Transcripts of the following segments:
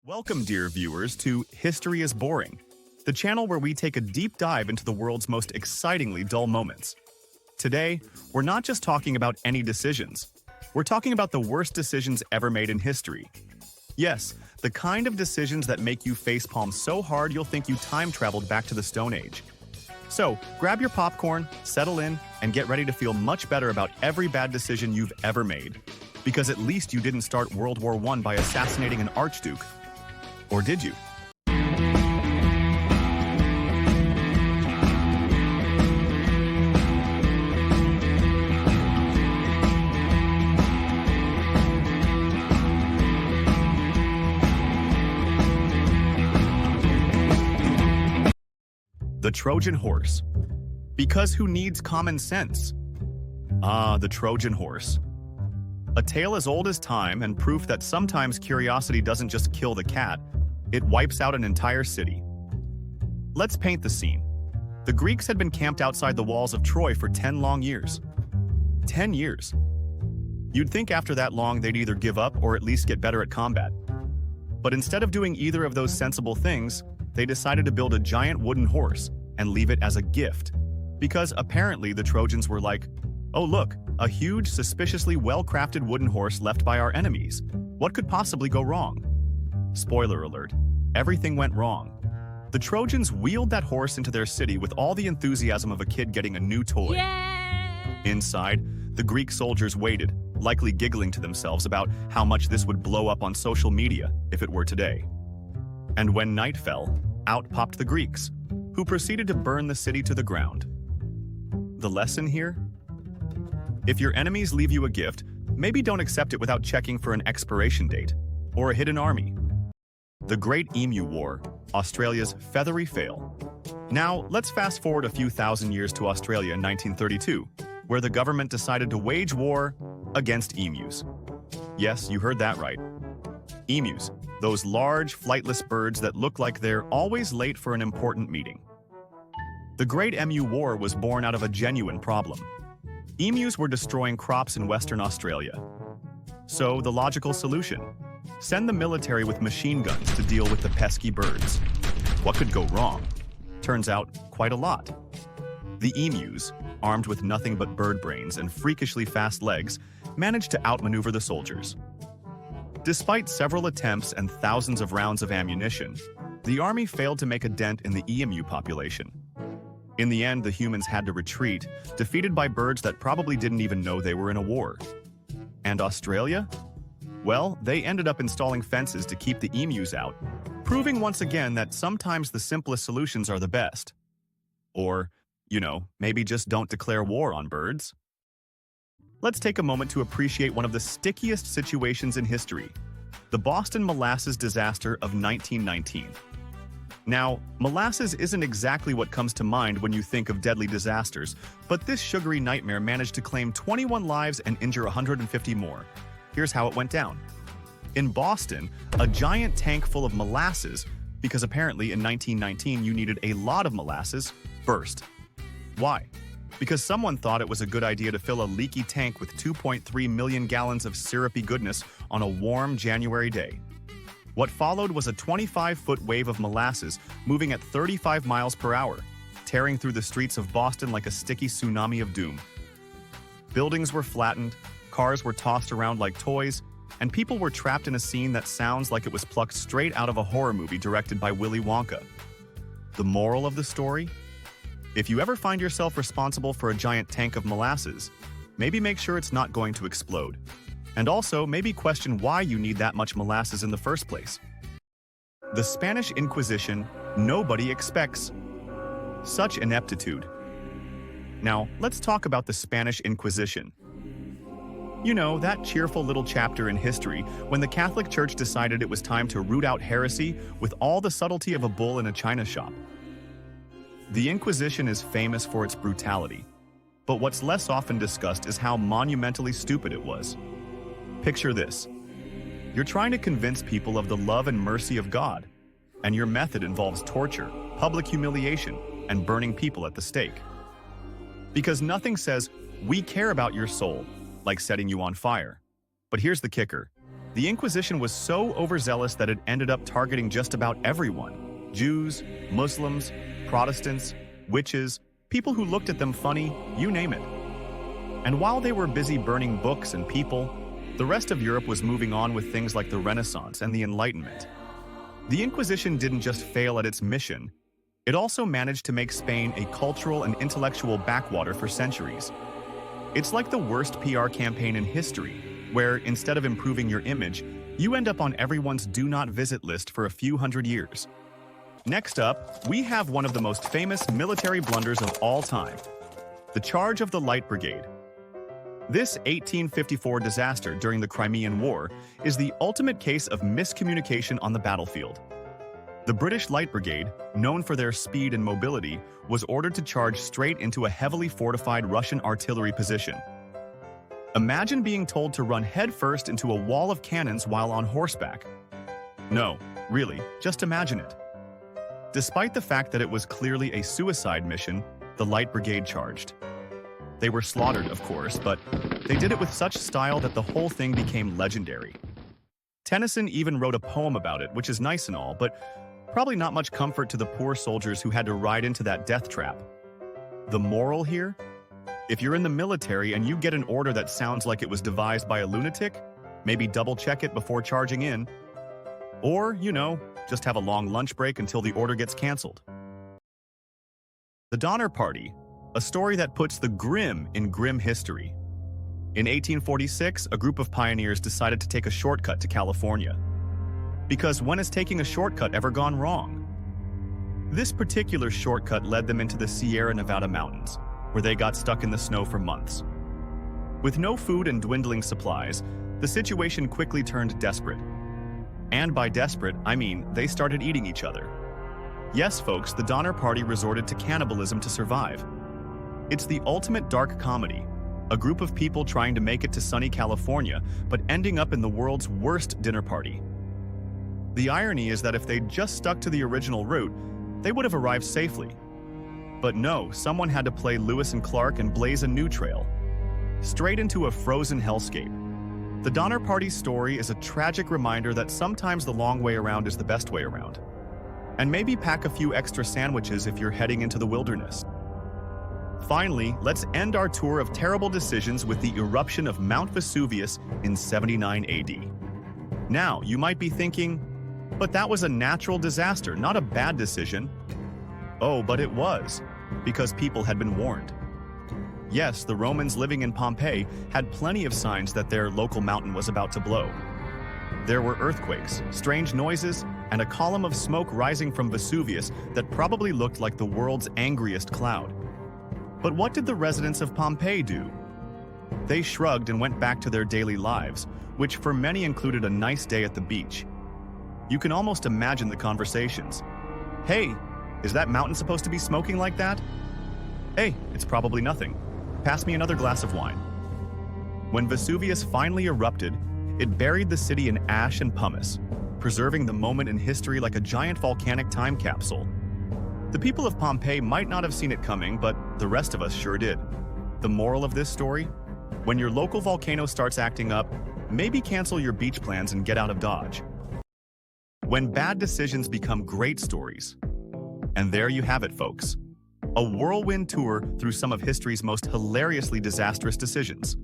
Welcome, dear viewers, to History is Boring, the channel where we take a deep dive into the world's most excitingly dull moments. Today, we're not just talking about any decisions. We're talking about the worst decisions ever made in history. Yes, the kind of decisions that make you facepalm so hard you'll think you time traveled back to the Stone Age. So, grab your popcorn, settle in, and get ready to feel much better about every bad decision you've ever made. Because at least you didn't start World War I by assassinating an archduke. Or did you? The Trojan horse. Because who needs common sense? Ah, the Trojan horse. A tale as old as time and proof that sometimes curiosity doesn't just kill the cat, it wipes out an entire city. Let's paint the scene. The Greeks had been camped outside the walls of Troy for 10 long years. 10 years. You'd think after that long they'd either give up or at least get better at combat. But instead of doing either of those sensible things, they decided to build a giant wooden horse and leave it as a gift. Because apparently the Trojans were like, oh look, a huge, suspiciously well-crafted wooden horse left by our enemies. What could possibly go wrong? Spoiler alert, everything went wrong. The Trojans wheeled that horse into their city with all the enthusiasm of a kid getting a new toy. Yay! Inside, the Greek soldiers waited, likely giggling to themselves about how much this would blow up on social media if it were today. And when night fell, out popped the Greeks, who proceeded to burn the city to the ground. The lesson here? If your enemies leave you a gift, maybe don't accept it without checking for an expiration date or a hidden army. The Great Emu War, Australia's feathery fail. Now, let's fast forward a few thousand years to Australia in 1932, where the government decided to wage war against emus. Yes, you heard that right. Emus, those large, flightless birds that look like they're always late for an important meeting. The Great Emu War was born out of a genuine problem. Emus were destroying crops in Western Australia. So, the logical solution: send the military with machine guns to deal with the pesky birds. What could go wrong? Turns out, quite a lot. The emus, armed with nothing but bird brains and freakishly fast legs, managed to outmaneuver the soldiers. Despite several attempts and thousands of rounds of ammunition, the army failed to make a dent in the emu population. In the end, the humans had to retreat, defeated by birds that probably didn't even know they were in a war. And Australia? Well, they ended up installing fences to keep the emus out, proving once again that sometimes the simplest solutions are the best. Or, maybe just don't declare war on birds. Let's take a moment to appreciate one of the stickiest situations in history: the Boston molasses disaster of 1919. Now, molasses isn't exactly what comes to mind when you think of deadly disasters, but this sugary nightmare managed to claim 21 lives and injure 150 more. Here's how it went down. In Boston, a giant tank full of molasses, because apparently in 1919 you needed a lot of molasses, burst. Why? Because someone thought it was a good idea to fill a leaky tank with 2.3 million gallons of syrupy goodness on a warm January day. What followed was a 25-foot wave of molasses moving at 35 miles per hour, tearing through the streets of Boston like a sticky tsunami of doom. Buildings were flattened, cars were tossed around like toys, and people were trapped in a scene that sounds like it was plucked straight out of a horror movie directed by Willy Wonka. The moral of the story? If you ever find yourself responsible for a giant tank of molasses, maybe make sure it's not going to explode. And also, maybe question why you need that much molasses in the first place. The Spanish Inquisition, nobody expects. Such ineptitude. Now, let's talk about the Spanish Inquisition. You know, that cheerful little chapter in history when the Catholic Church decided it was time to root out heresy with all the subtlety of a bull in a china shop. The Inquisition is famous for its brutality, but what's less often discussed is how monumentally stupid it was. Picture this. You're trying to convince people of the love and mercy of God, and your method involves torture, public humiliation, and burning people at the stake. Because nothing says, "We care about your soul," like setting you on fire. But here's the kicker. The Inquisition was so overzealous that it ended up targeting just about everyone: Jews, Muslims, Protestants, witches, people who looked at them funny, you name it. And while they were busy burning books and people, the rest of Europe was moving on with things like the Renaissance and the Enlightenment. The Inquisition didn't just fail at its mission, it also managed to make Spain a cultural and intellectual backwater for centuries. It's like the worst PR campaign in history, where instead of improving your image, you end up on everyone's do not visit list for a few hundred years. Next up, we have one of the most famous military blunders of all time: the Charge of the Light Brigade. This 1854 disaster during the Crimean War is the ultimate case of miscommunication on the battlefield. The British Light Brigade, known for their speed and mobility, was ordered to charge straight into a heavily fortified Russian artillery position. Imagine being told to run headfirst into a wall of cannons while on horseback. No, really, just imagine it. Despite the fact that it was clearly a suicide mission, the Light Brigade charged. They were slaughtered, of course, but they did it with such style that the whole thing became legendary. Tennyson even wrote a poem about it, which is nice and all, but probably not much comfort to the poor soldiers who had to ride into that death trap. The moral here? If you're in the military and you get an order that sounds like it was devised by a lunatic, maybe double-check it before charging in. Or, just have a long lunch break until the order gets canceled. The Donner Party, a story that puts the grim in grim history. In 1846, a group of pioneers decided to take a shortcut to California. Because when has taking a shortcut ever gone wrong? This particular shortcut led them into the Sierra Nevada mountains, where they got stuck in the snow for months. With no food and dwindling supplies, the situation quickly turned desperate. And by desperate, I mean they started eating each other. Yes, folks, the Donner Party resorted to cannibalism to survive. It's the ultimate dark comedy, a group of people trying to make it to sunny California, but ending up in the world's worst dinner party. The irony is that if they'd just stuck to the original route, they would have arrived safely. But no, someone had to play Lewis and Clark and blaze a new trail. Straight into a frozen hellscape. The Donner Party's story is a tragic reminder that sometimes the long way around is the best way around. And maybe pack a few extra sandwiches if you're heading into the wilderness. Finally, let's end our tour of terrible decisions with the eruption of Mount Vesuvius in 79 AD. Now, you might be thinking, but that was a natural disaster, not a bad decision. Oh, but it was, because people had been warned. Yes, the Romans living in Pompeii had plenty of signs that their local mountain was about to blow. There were earthquakes, strange noises, and a column of smoke rising from Vesuvius that probably looked like the world's angriest cloud. But what did the residents of Pompeii do? They shrugged and went back to their daily lives, which for many included a nice day at the beach. You can almost imagine the conversations. Hey, is that mountain supposed to be smoking like that? Hey, it's probably nothing. Pass me another glass of wine. When Vesuvius finally erupted, it buried the city in ash and pumice, preserving the moment in history like a giant volcanic time capsule. The people of Pompeii might not have seen it coming, but the rest of us sure did. The moral of this story? When your local volcano starts acting up, maybe cancel your beach plans and get out of Dodge. When bad decisions become great stories. And there you have it, folks. A whirlwind tour through some of history's most hilariously disastrous decisions.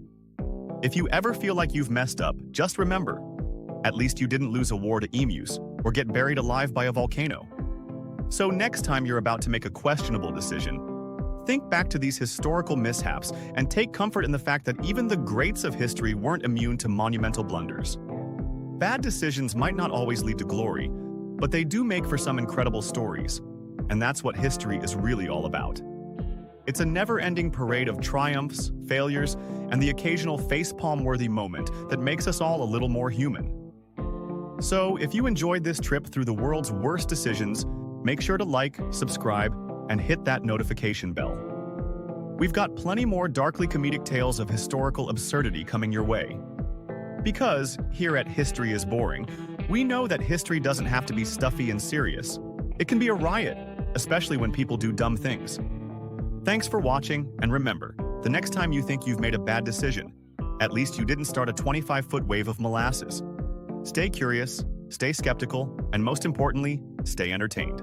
If you ever feel like you've messed up, just remember, at least you didn't lose a war to emus or get buried alive by a volcano. So next time you're about to make a questionable decision, think back to these historical mishaps and take comfort in the fact that even the greats of history weren't immune to monumental blunders. Bad decisions might not always lead to glory, but they do make for some incredible stories. And that's what history is really all about. It's a never-ending parade of triumphs, failures, and the occasional facepalm-worthy moment that makes us all a little more human. So, if you enjoyed this trip through the world's worst decisions, make sure to like, subscribe, and hit that notification bell. We've got plenty more darkly comedic tales of historical absurdity coming your way. Because, here at History is Boring, we know that history doesn't have to be stuffy and serious. It can be a riot, especially when people do dumb things. Thanks for watching, and remember, the next time you think you've made a bad decision, at least you didn't start a 25-foot wave of molasses. Stay curious, stay skeptical, and most importantly, stay entertained.